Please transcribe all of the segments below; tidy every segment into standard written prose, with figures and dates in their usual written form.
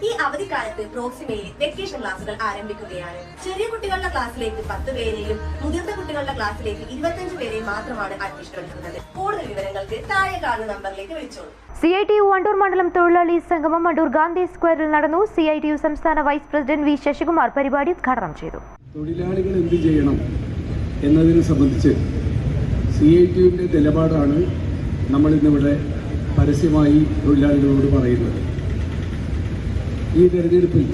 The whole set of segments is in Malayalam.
ഈ അവധിക്കാലത്ത് പ്രോക്സിമയിൽ വെക്കേഷൻ ക്ലാസുകൾ ആരംഭിക്കുകയാണ്. ചെറിയ കുട്ടികളുടെ ക്ലാസ്സിലേക്ക് 10 പേരെയും മുതിർന്ന കുട്ടികളുടെ ക്ലാസ്സിലേക്ക് 25 പേരെയും മാത്രമാണ് അഡ്മിഷൻ എടുക്കുന്നത്. കൂടുതൽ വിവരങ്ങൾക്ക് താഴെ കാണുന്ന നമ്പറിലേക്ക് വിളിച്ചോളൂ. CITU വണ്ടൂർ മണ്ഡലം തൊഴിലാളി സംഗമം വണ്ടൂർ ഗാന്ധി സ്ക്വയറിൽ നടന്നു. CITU സംസ്ഥാന വൈസ് പ്രസിഡന്റ് വി ശശികുമാർ പരിപാടി ഉദ്ഘാടനം ചെയ്തു. തൊഴിലാളികൾ എന്ത് ചെയ്യണം എന്നതിനെ സംബന്ധിച്ച് CITUവിൻ്റെ നിലപാടാണ് നമ്മളിന്നിവിടെ പരസ്യമായി തൊഴിലാളികളോട് പറയുന്നത്. ഈ തെരഞ്ഞെടുപ്പിൽ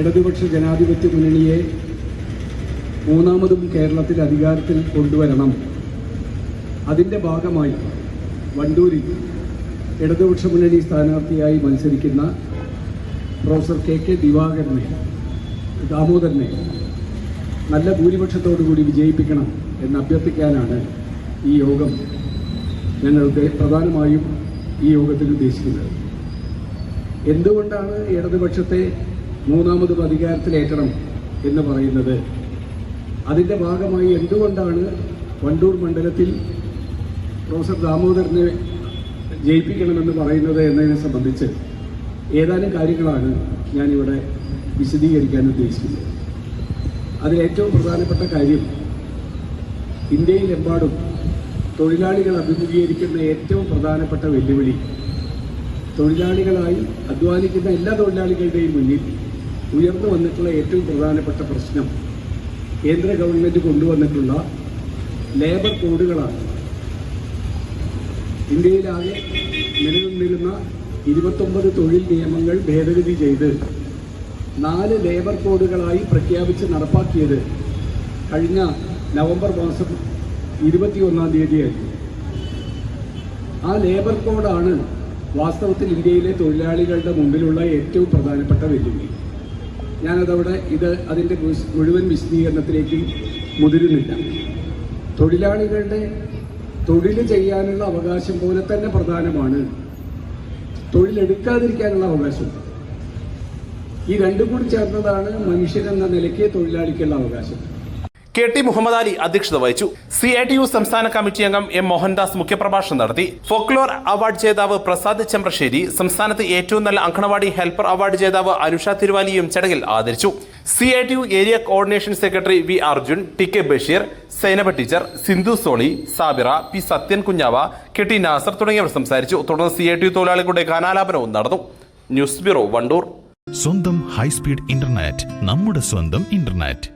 ഇടതുപക്ഷ ജനാധിപത്യ മുന്നണിയെ മൂന്നാമതും കേരളത്തിൽ അധികാരത്തിൽ കൊണ്ടുവരണം. അതിൻ്റെ ഭാഗമായി വണ്ടൂരിൽ ഇടതുപക്ഷ മുന്നണി സ്ഥാനാർത്ഥിയായി മത്സരിക്കുന്ന പ്രൊഫസർ KK ദാമോദരനെ നല്ല ഭൂരിപക്ഷത്തോടുകൂടി വിജയിപ്പിക്കണം എന്ന് അഭ്യർത്ഥിക്കാനാണ് ഈ യോഗം ഞങ്ങൾക്ക് പ്രധാനമായും ഈ യോഗത്തിൽ ഉദ്ദേശിക്കുന്നത്. എന്തുകൊണ്ടാണ് ഇടതുപക്ഷത്തെ മൂന്നാമതും അധികാരത്തിലേറ്റണം എന്ന് പറയുന്നത്? അതിൻ്റെ ഭാഗമായി എന്തുകൊണ്ടാണ് വണ്ടൂർ മണ്ഡലത്തിൽ പ്രൊഫസർ ദാമോദരനെ ജയിപ്പിക്കണമെന്ന് പറയുന്നത് എന്നതിനെ സംബന്ധിച്ച് ഏതാനും കാര്യങ്ങളാണ് ഞാനിവിടെ വിശദീകരിക്കാൻ ഉദ്ദേശിക്കുന്നത്. അതിലേറ്റവും പ്രധാനപ്പെട്ട കാര്യം, ഇന്ത്യയിലെമ്പാടും തൊഴിലാളികൾ അഭിമുഖീകരിക്കുന്ന ഏറ്റവും പ്രധാനപ്പെട്ട വെല്ലുവിളി, തൊഴിലാളികളായി അധ്വാനിക്കുന്ന എല്ലാ തൊഴിലാളികളുടെയും മുന്നിൽ ഉയർന്നു വന്നിട്ടുള്ള ഏറ്റവും പ്രധാനപ്പെട്ട പ്രശ്നം കേന്ദ്ര ഗവൺമെൻറ് കൊണ്ടുവന്നിട്ടുള്ള ലേബർ കോഡുകളാണ്. ഇന്ത്യയിലാകെ നിലനിന്നിരുന്ന 29 തൊഴിൽ നിയമങ്ങൾ ഭേദഗതി ചെയ്ത് 4 ലേബർ കോഡുകളായി പ്രഖ്യാപിച്ച് നടപ്പാക്കിയത് കഴിഞ്ഞ നവംബർ മാസം 21-ാം തീയതിയായിരുന്നു. ആ ലേബർ കോഡാണ് വാസ്തവത്തിൽ ഇന്ത്യയിലെ തൊഴിലാളികളുടെ മുമ്പിലുള്ള ഏറ്റവും പ്രധാനപ്പെട്ട വെല്ലുവിളി. ഞാനതവിടെ അതിൻ്റെ മുഴുവൻ വിശദീകരണത്തിലേക്ക് മുതിരുന്നില്ല. തൊഴിലാളികളുടെ തൊഴിൽ ചെയ്യാനുള്ള അവകാശം പോലെ തന്നെ പ്രധാനമാണ് തൊഴിലെടുക്കാതിരിക്കാനുള്ള അവകാശം. ഈ രണ്ടും കൂടി ചേർന്നതാണ് മനുഷ്യരെന്ന നിലയ്ക്ക് തൊഴിലാളിക്കുള്ള അവകാശം. KT മുഹമ്മദ് അലി അധ്യക്ഷത വഹിച്ചു. CITU സംസ്ഥാന കമ്മിറ്റി അംഗം M മോഹൻദാസ് മുഖ്യപ്രഭാഷണം നടത്തി. ഫോക്ലോർ അവാർഡ് ജേതാവ് പ്രസാദ് ചെമ്പ്രശ്ശേരി, സംസ്ഥാനത്ത് ഏറ്റവും നല്ല അങ്കണവാടി ഹെൽപ്പർ അവാർഡ് ജേതാവ് അനുഷ തിരുവാലിയും ചടങ്ങിൽ ആദരിച്ചു. CITU area coordination secretary V Arjun, TK Basheer, Sainaba teacher, Sindhu Soli, Sabira, P Sathyan Kunjava, KT Nasar തുടങ്ങിയവർ സംസാരിച്ചു. തുടർന്ന് CITU തൊഴിലാളികളുടെ ഗാനാലാപനവും നടന്നു. News bureau Wandoor. സ്വന്തം ഹൈസ്പീഡ് ഇന്റർനെറ്റ്, നമ്മുടെ സ്വന്തം ഇന്റർനെറ്റ്.